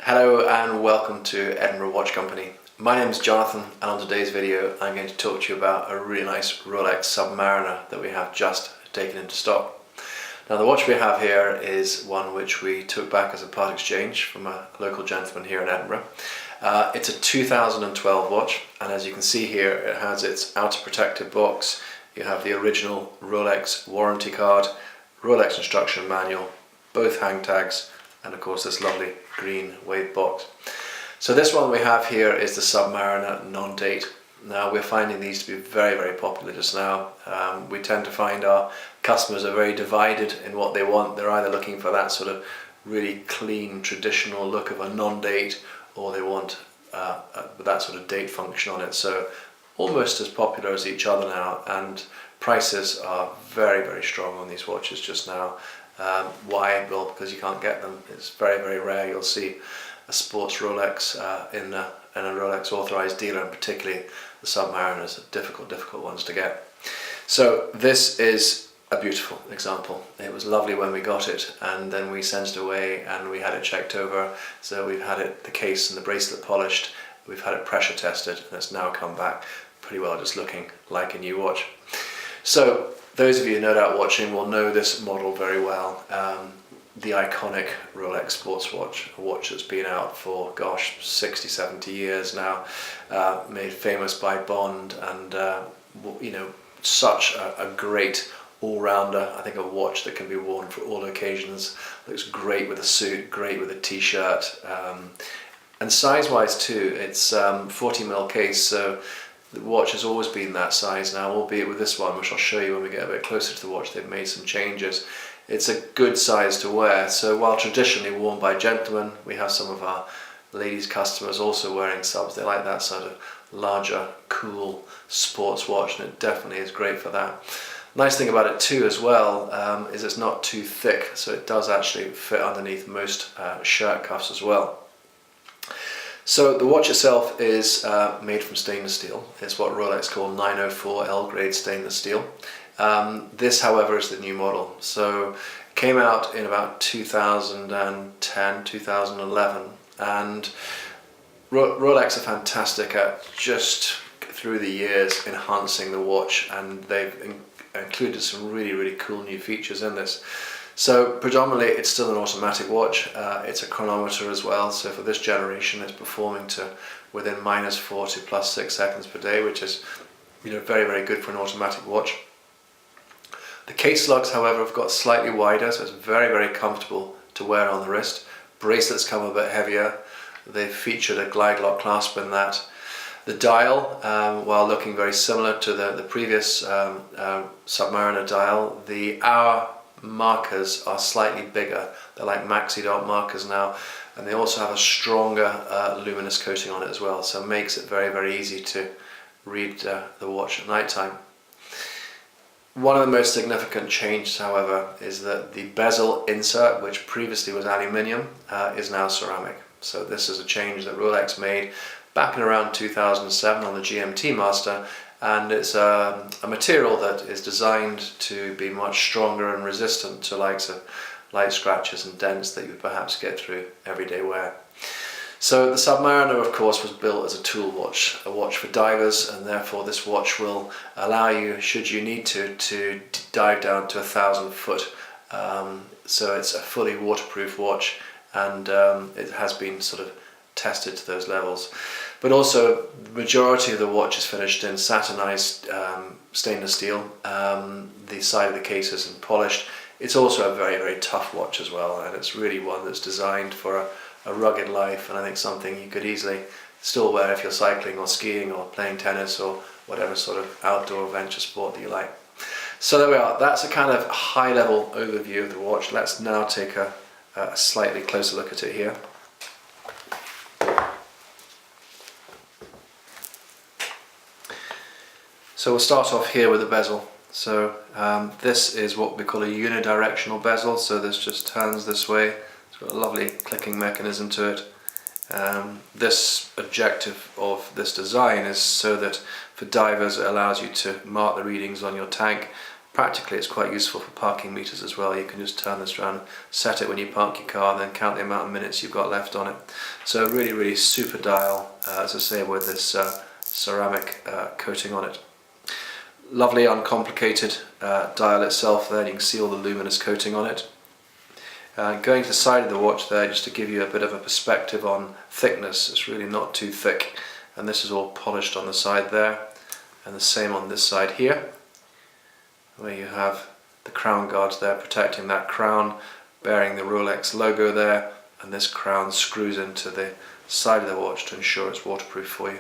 Hello and welcome to Edinburgh Watch Company. My name is Jonathan, and on today's video I'm going to talk to you about a really nice Rolex Submariner that we have just taken into stock. Now the watch we have here is one which we took back as a part exchange from a local gentleman here in Edinburgh. It's a 2012 watch, and as you can see here it has its outer protective box. You have the original Rolex warranty card, Rolex instruction manual, both hang tags, and of course this lovely green weight box. So this one we have here is the Submariner Non Date. Now we're finding these to be very popular just now. We tend to find our customers are very divided in what they want. They're either looking for that sort of really clean traditional look of a non-date, or they want that sort of date function on it. So almost as popular as each other now, and prices are very strong on these watches just now. Why? Well, because you can't get them. It's very rare you'll see a sports Rolex in a Rolex authorized dealer, and particularly the Submariners are difficult ones to get. So this is a beautiful example. It was lovely when we got it, and then we sent it away and we had it checked over. So we've had it, the case and the bracelet polished, we've had it pressure tested, and it's now come back pretty well, just looking like a new watch. So those of you no doubt watching will know this model very well. The iconic Rolex sports watch, a watch that's been out for, gosh, 60-70 years now, made famous by Bond, and you know, such a great all-rounder. I think a watch that can be worn for all occasions. Looks great with a suit, great with a t-shirt, and size-wise too. It's 40mm case, so the watch has always been that size now, albeit with this one, which I'll show you when we get a bit closer to the watch, they've made some changes. It's a good size to wear. So while traditionally worn by gentlemen, we have some of our ladies customers also wearing subs. They like that sort of larger, cool sports watch, and it definitely is great for that. Nice thing about it too as well is it's not too thick, so it does actually fit underneath most shirt cuffs as well. So the watch itself is made from stainless steel. It's what Rolex call 904 L grade stainless steel. This, however, is the new model. So it came out in about 2010, 2011, and Rolex are fantastic at just through the years enhancing the watch, and they've included some really cool new features in this. So predominantly it's still an automatic watch. It's a chronometer as well, so for this generation it's performing to within -4 to +6 seconds per day, which is, you know, very good for an automatic watch. The case lugs, however, have got slightly wider, so it's very comfortable to wear on the wrist. Bracelets come a bit heavier. They've featured a Glidelock clasp in that. The dial, while looking very similar to the previous Submariner dial, the hour markers are slightly bigger. They're like maxidot markers now, and they also have a stronger luminous coating on it as well, so it makes it very easy to read the watch at night time. One of the most significant changes, however, is that the bezel insert, which previously was aluminium, is now ceramic. So this is a change that Rolex made back in around 2007 on the GMT Master, and it's a material that is designed to be much stronger and resistant to likes of light scratches and dents that you would perhaps get through everyday wear. So the Submariner, of course, was built as a tool watch, a watch for divers, and therefore this watch will allow you, should you need to dive down to 1,000 foot. So it's a fully waterproof watch, and it has been sort of tested to those levels. But also, the majority of the watch is finished in satinized stainless steel. The side of the case isn't polished. It's also a very tough watch as well, and it's really one that's designed for a rugged life, and I think something you could easily still wear if you're cycling or skiing or playing tennis or whatever sort of outdoor adventure sport that you like. So there we are. That's a kind of high-level overview of the watch. Let's now take a slightly closer look at it here. So we'll start off here with the bezel. So this is what we call a unidirectional bezel, so this just turns this way. It's got a lovely clicking mechanism to it. This objective of this design is so that for divers it allows you to mark the readings on your tank, Practically it's quite useful for parking meters as well. You can just turn this around, set it when you park your car, and then count the amount of minutes you've got left on it. So really super dial, as I say, with this ceramic coating on it. Lovely uncomplicated dial itself there. You can see all the luminous coating on it. Going to the side of the watch there, just to give you a bit of a perspective on thickness, it's really not too thick, and this is all polished on the side there, and the same on this side here, where you have the crown guards there protecting that crown, bearing the Rolex logo there, and this crown screws into the side of the watch to ensure it's waterproof for you.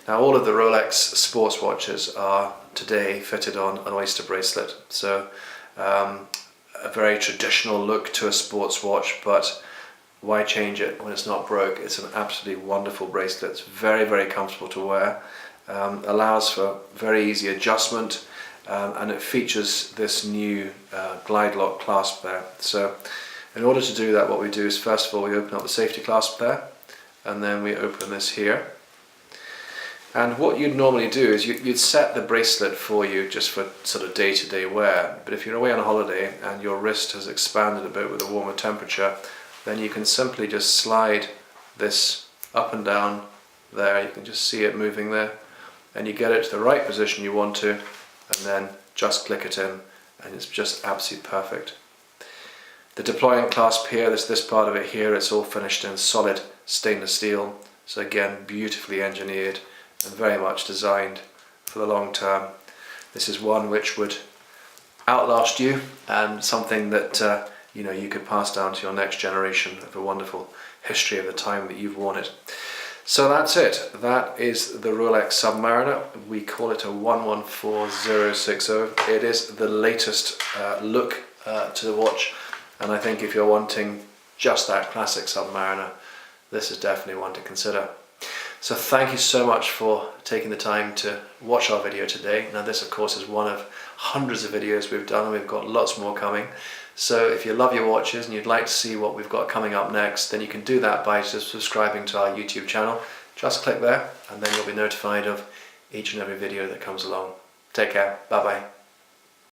Now all of the Rolex sports watches are today fitted on an Oyster bracelet, so a very traditional look to a sports watch, but why change it when it's not broke? It's an absolutely wonderful bracelet. It's very comfortable to wear, allows for very easy adjustment, and it features this new Glidelock clasp there. So in order to do that, what we do is first of all we open up the safety clasp there, and then we open this here. And what you'd normally do is you'd set the bracelet for you just for sort of day-to-day wear, but if you're away on a holiday and your wrist has expanded a bit with a warmer temperature, then you can simply just slide this up and down there. You can just see it moving there, and you get it to the right position you want to, and then just click it in, and it's just absolutely perfect. The deploying clasp here, this part of it here, it's all finished in solid stainless steel, so again beautifully engineered and very much designed for the long term. This is one which would outlast you, and something that you know, you could pass down to your next generation of a wonderful history of the time that you've worn it. So that's it. That is the Rolex Submariner. We call it a 114060. It is the latest look to the watch, and I think if you're wanting just that classic Submariner, this is definitely one to consider. So thank you so much for taking the time to watch our video today. Now this of course is one of hundreds of videos we've done, and we've got lots more coming. So if you love your watches and you'd like to see what we've got coming up next, then you can do that by just subscribing to our YouTube channel. Just click there and then you'll be notified of each and every video that comes along. Take care. Bye bye.